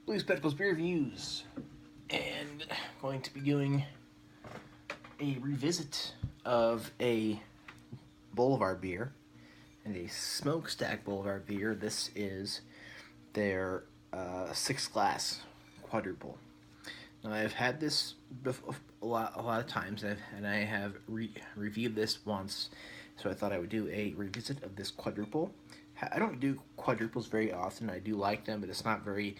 Bluespecs beer reviews, and going to be doing a revisit of a Boulevard beer and a smokestack Boulevard beer. This is their six glass quadruple. Now I've had this a lot of times, and I have reviewed this once, so I thought I would do a revisit of this quadruple. I don't do quadruples very often. I do like them, but it's not very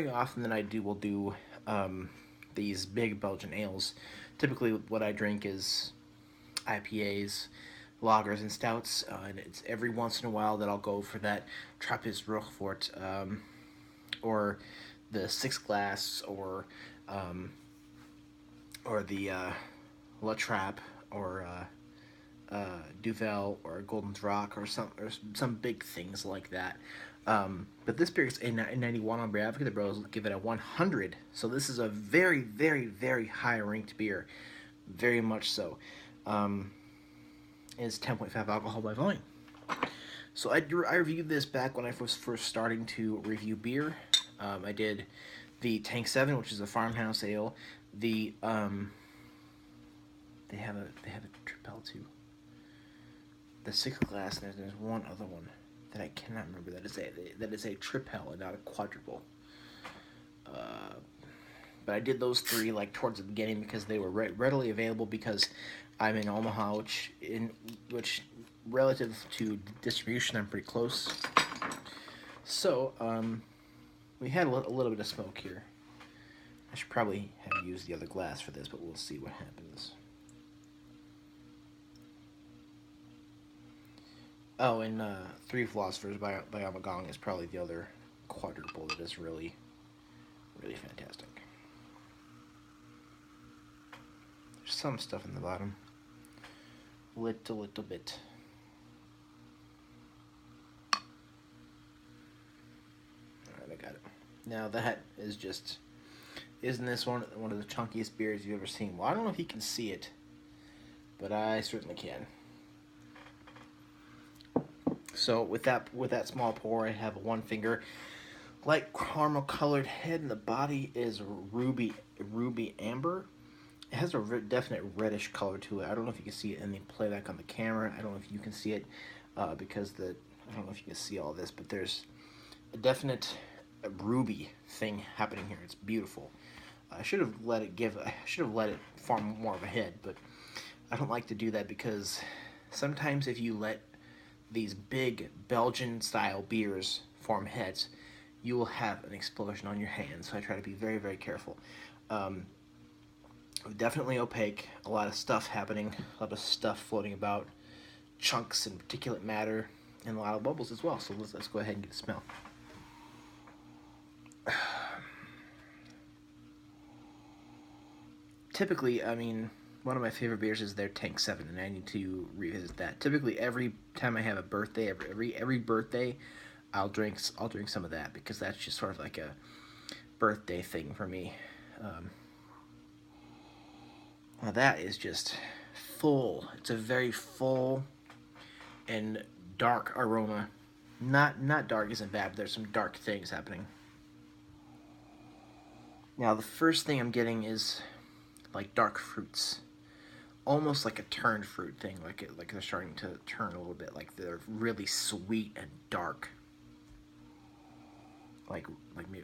often that will do these big Belgian ales. Typically, what I drink is IPAs, lagers, and stouts, and it's every once in a while that I'll go for that Trappist Roquefort, or the six glass, um, or the La Trappe, or Duvel, or Golden Rock, or some big things like that. But this beer is a 91 on Beer Advocate. The Bros give it a 100. So this is a very, very, very high ranked beer, very much so. It's 10.5 alcohol by volume. So I reviewed this back when I was first starting to review beer. I did the Tank 7, which is a farmhouse ale. The they have a Tripel too. The six glass, and there's one other one that I cannot remember. That is a Tripel and not a quadruple. But I did those three like towards the beginning because they were readily available, because I'm in Omaha, which relative to distribution I'm pretty close. So we had a little bit of smoke here. I should probably have used the other glass for this, but we'll see what happens. Oh, and Three Philosophers by Amagong is probably the other quadruple that is really, really fantastic. There's some stuff in the bottom. Little bit. Alright, I got it. Now that is just... Isn't this one of the chunkiest beers you've ever seen? Well, I don't know if you can see it, but I certainly can. So with that small pour, I have a one finger, light caramel colored head, and the body is ruby amber. It has a definite reddish color to it. I don't know if you can see it in the playback on the camera. I don't know if you can see it because I don't know if you can see all this, but there's a definite ruby thing happening here. It's beautiful. I should have let it form more of a head, but I don't like to do that because sometimes if you let these big Belgian style beers form heads, you will have an explosion on your hands. So I try to be very, very careful. Definitely opaque, a lot of stuff happening, a lot of stuff floating about, chunks and particulate matter, and a lot of bubbles as well. So let's go ahead and get a smell. Typically, I mean, one of my favorite beers is their Tank 7, and I need to revisit that. Typically, every time I have a birthday, every birthday, I'll drink some of that, because that's just sort of like a birthday thing for me. Now that is just full. It's a very full and dark aroma. Not dark isn't bad, but there's some dark things happening. Now the first thing I'm getting is like dark fruits, almost like a turned fruit thing, like they're starting to turn a little bit, like they're really sweet and dark, like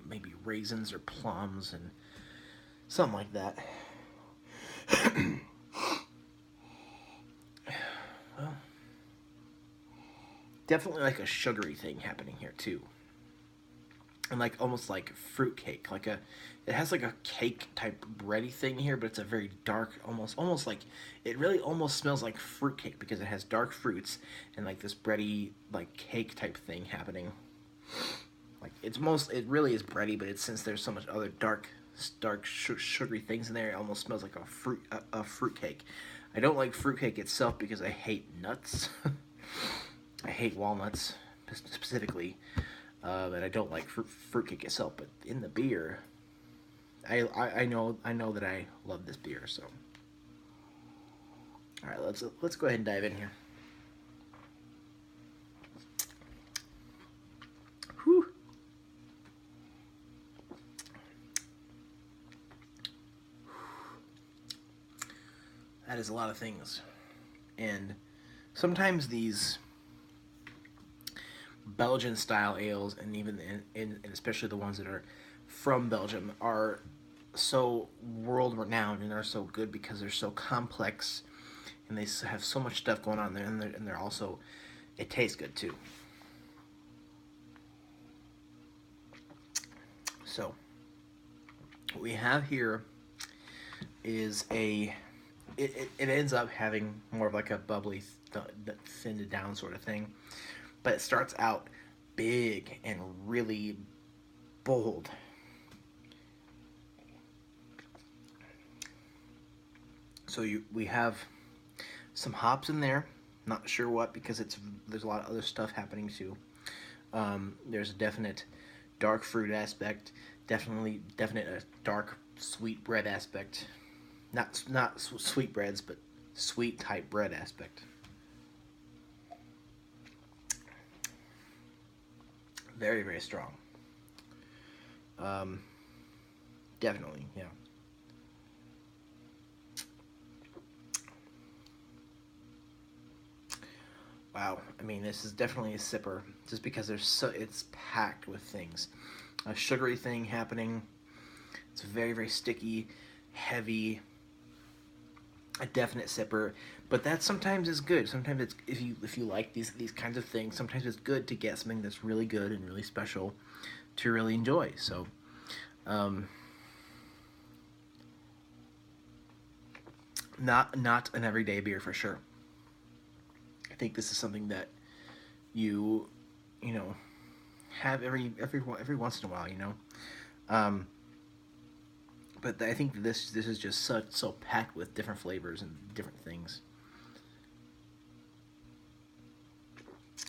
maybe raisins or plums and something like that. Well, definitely like a sugary thing happening here too, and like almost like fruit cake, it has like a cake type bready thing here, but it's a very dark, almost like, it really almost smells like fruit cake because it has dark fruits and like this bready like cake type thing happening. Like it really is bready, but since there's so much other dark sugary things in there, it almost smells like a fruit cake. I don't like fruit cake itself because I hate nuts. I hate walnuts specifically. And I don't like fruitcake itself, but in the beer, I know that I love this beer. So, all right, let's go ahead and dive in here. Whew. That is a lot of things. And sometimes these Belgian style ales, and even and especially the ones that are from Belgium, are so world renowned and are so good because they're so complex and they have so much stuff going on there, and they're also, it tastes good too. So what we have here is it ends up having more of like a bubbly, thinned down sort of thing, but it starts out big and really bold. So we have some hops in there, not sure what, because there's a lot of other stuff happening too. There's a definite dark fruit aspect, definite a dark sweet bread aspect, not sweet breads, but sweet type bread aspect. Very, very strong. Definitely, yeah. Wow, I mean, this is definitely a sipper, just because it's packed with things. A sugary thing happening. It's very, very sticky, heavy. A definite sipper, but that sometimes is good. Sometimes it's, if you like these kinds of things, sometimes it's good to get something that's really good and really special to really enjoy. So, not an everyday beer for sure. I think this is something that you know have every once in a while, you know. But I think this is just so packed with different flavors and different things.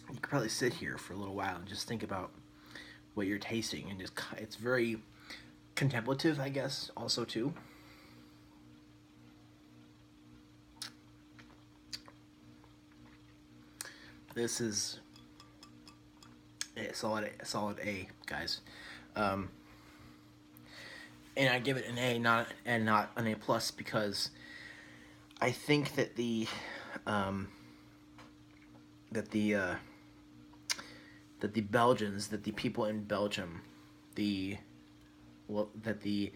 You could probably sit here for a little while and just think about what you're tasting, and just it's very contemplative, I guess, also too. This is a solid A, guys. Um, and I give it an A, not an A plus, because I think that that the uh, the Belgians, that the people in Belgium, that the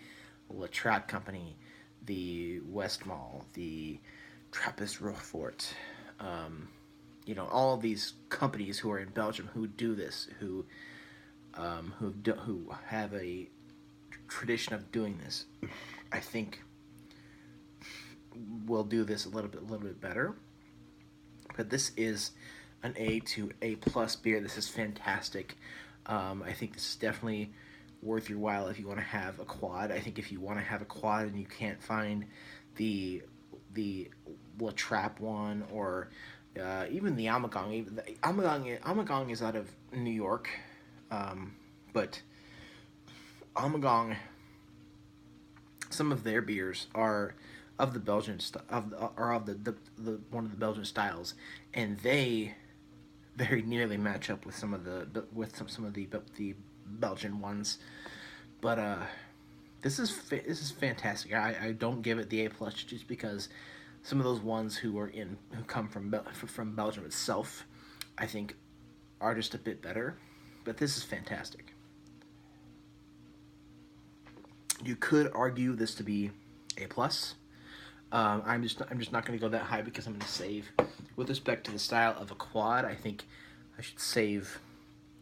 La Trappe Company, the Westmalle, the Trappist Rochefort, all of these companies who are in Belgium who do this, who have a tradition of doing this, I think will do this a little bit better. But this is an A to A plus beer. This is fantastic. I think this is definitely worth your while if you want to have a quad. I think if you want to have a quad and you can't find the La Trappe one, or even the Amagong. Amagong is out of New York, but Amagong, some of their beers are of the Belgian of the one of the Belgian styles, and they very nearly match up with some of the Belgian ones. But this is fantastic. I don't give it the A plus just because some of those ones who come from Belgium itself, I think, are just a bit better. But this is fantastic. You could argue this to be A plus. I'm just not going to go that high because I'm going to save. With respect to the style of a quad, I think I should save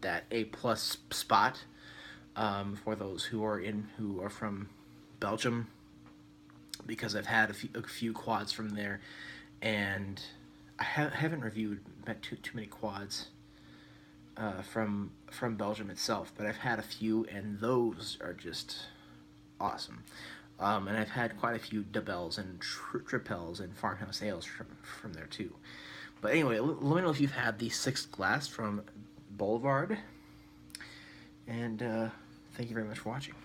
that A plus spot for those who are from Belgium, because I've had a few quads from there, and I haven't reviewed too many quads from Belgium itself, but I've had a few, and those are just awesome. And I've had quite a few Debels and Tripels and Farmhouse Ales from there too. But anyway, let me know if you've had the sixth glass from Boulevard, and thank you very much for watching.